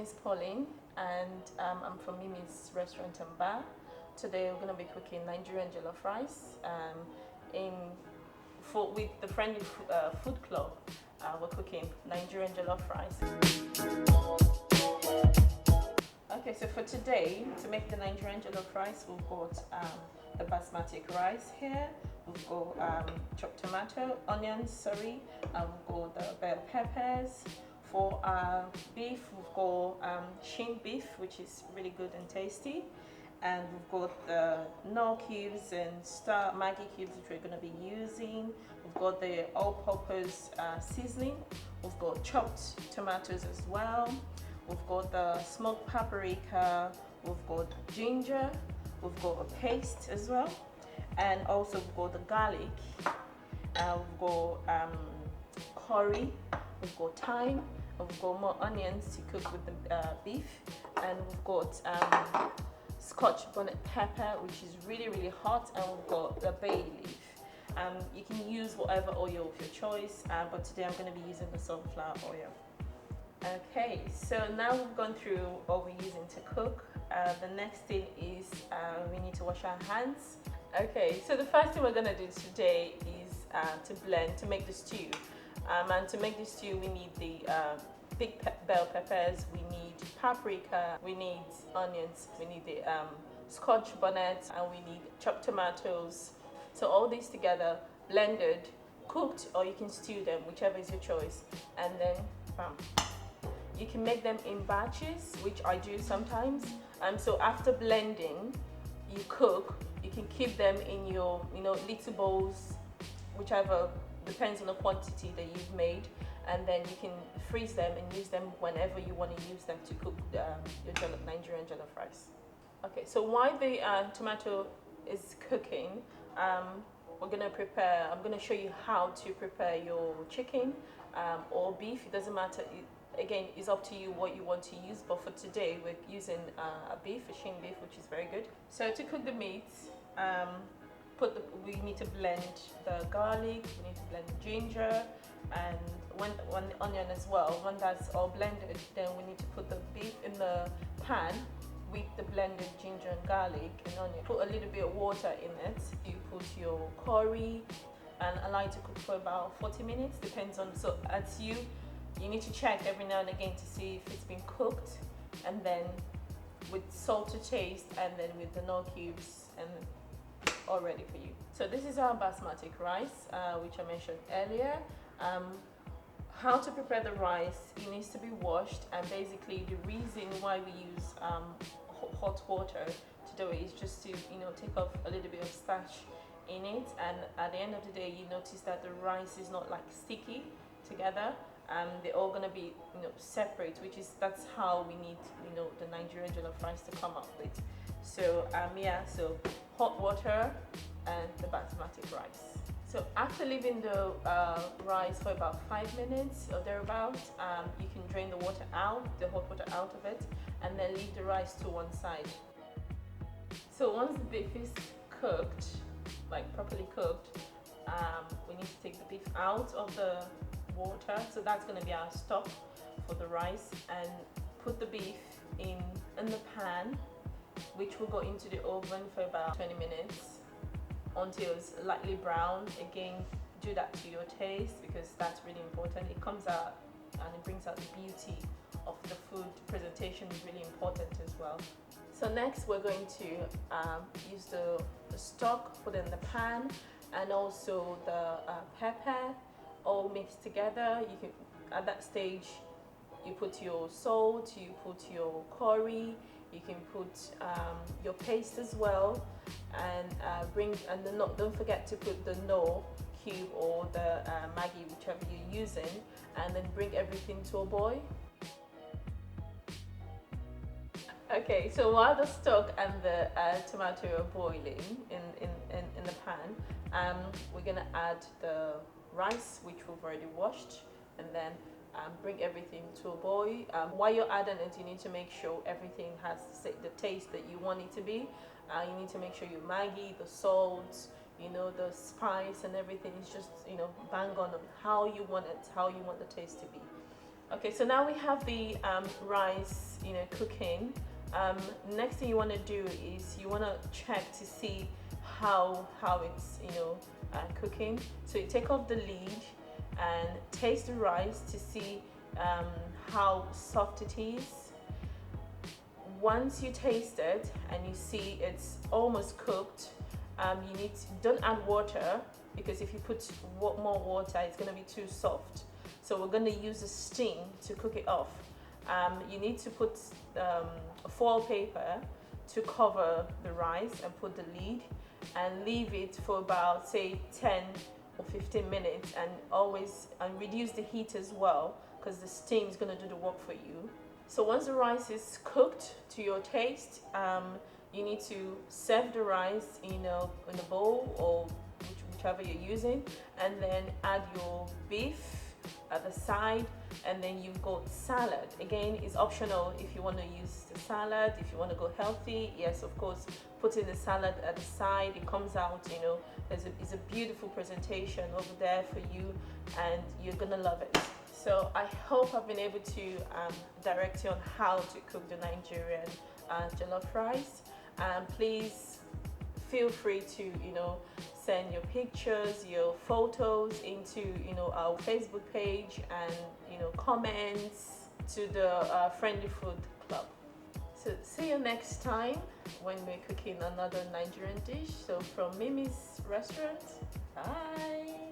is Pauline, and I'm from Mimi's Restaurant and Bar. Today we're going to be cooking Nigerian jollof rice with the Friendly Food Club. We're cooking Nigerian jollof rice. Okay, so for today, to make the Nigerian jollof rice, we've got the basmati rice here. We've got chopped tomato, onions, sorry. We've got the bell peppers. For our beef, we've got shin beef, which is really good and tasty. And we've got the Knorr cubes and star Maggi cubes, which we're going to be using. We've got the all-purpose seasoning. We've got chopped tomatoes as well. We've got the smoked paprika. We've got ginger. We've got a paste as well. And also we've got the garlic. We've got curry. We've got thyme. We've got more onions to cook with the beef. And we've got Scotch bonnet pepper, which is really hot, and we've got the bay leaf. You can use whatever oil of your choice, but today I'm going to be using the sunflower oil. Okay, so now we've gone through what we're using to cook. The next thing is we need to wash our hands. Okay, so the first thing we're going to do today is to make the stew. And to make the stew, we need the big bell peppers, we need paprika, we need onions, we need the Scotch bonnet, and we need chopped tomatoes. So all these together, blended, cooked, or you can stew them, whichever is your choice. And then bam. You can make them in batches, which I do sometimes. So after blending, you cook. You can keep them in your little bowls, whichever depends on the quantity that you've made, and then you can freeze them and use them whenever you want to use them to cook your Nigerian jollof rice. Okay, so while the tomato is cooking, I'm going to show you how to prepare your chicken or beef. It doesn't matter. Again, it's up to you what you want to use, but for today we're using a shin beef, which is very good. So to cook the meat, we need to blend the garlic, we need to blend the ginger, and one onion as well. When that's all blended, then we need to put the beef in the pan with the blended ginger and garlic and onion. Put a little bit of water in it. You put your curry and allow it to cook for about 40 minutes, depends on, so as you need to check every now and again to see if it's been cooked, and then with salt to taste, and then with the Knorr cubes, and all ready for you. So this is our basmati rice, which I mentioned earlier. How to prepare the rice: it needs to be washed, and basically the reason why we use hot water to do it is just to take off a little bit of starch in it, and at the end of the day you notice that the rice is not like sticky together. They're all gonna be separate, that's how we need the Nigerian jollof rice to come up with. So so hot water and the basmati rice. So after leaving the rice for about 5 minutes or thereabout, you can drain the water out, the hot water out of it, and then leave the rice to one side. So once the beef is cooked, like properly cooked, we need to take the beef out of the water. So that's going to be our stock for the rice, and put the beef in the pan, which will go into the oven for about 20 minutes until it's lightly brown. Again, do that to your taste, because that's really important. It comes out and it brings out the beauty of the food. Presentation is really important as well. So next we're going to use the stock, put in the pan, and also the pepper, all mixed together. You can, at that stage, you put your salt, you put your curry, you can put your paste as well, and don't forget to put the Knorr cube or the Maggi, whichever you're using, and then bring everything to a boil. Okay, so while the stock and the tomato are boiling in the pan, we're gonna add the rice, which we've already washed, and then bring everything to a boil. While you're adding it, you need to make sure everything has the taste that you want it to be. You need to make sure your Maggi, the salt, the spice and everything is just bang on how you want it, how you want the taste to be. Okay, so now we have the rice, cooking. Next thing you want to do is you want to check to see how it's cooking. So you take off the lid and taste the rice to see how soft it is. Once you taste it and you see it's almost cooked, don't add water, because if you put more water it's going to be too soft. So we're going to use a steam to cook it off. You need to put foil paper to cover the rice and put the lid and leave it for about, say, 10 or 15 minutes, and reduce the heat as well, because the steam is going to do the work for you. So once the rice is cooked to your taste, you need to serve the rice in a bowl or whichever you're using, and then add your beef at the side, and then you've got salad. Again, it's optional if you want to use the salad. If you want to go healthy, yes, of course, put in the salad at the side. It comes out, it's a beautiful presentation over there for you, and you're gonna love it. So I hope I've been able to direct you on how to cook the Nigerian jollof rice. Please feel free to send your pictures, your photos into our Facebook page, and comments to the Friendly Food Club. So see you next time when we're cooking another Nigerian dish. So from Mimi's restaurant, bye.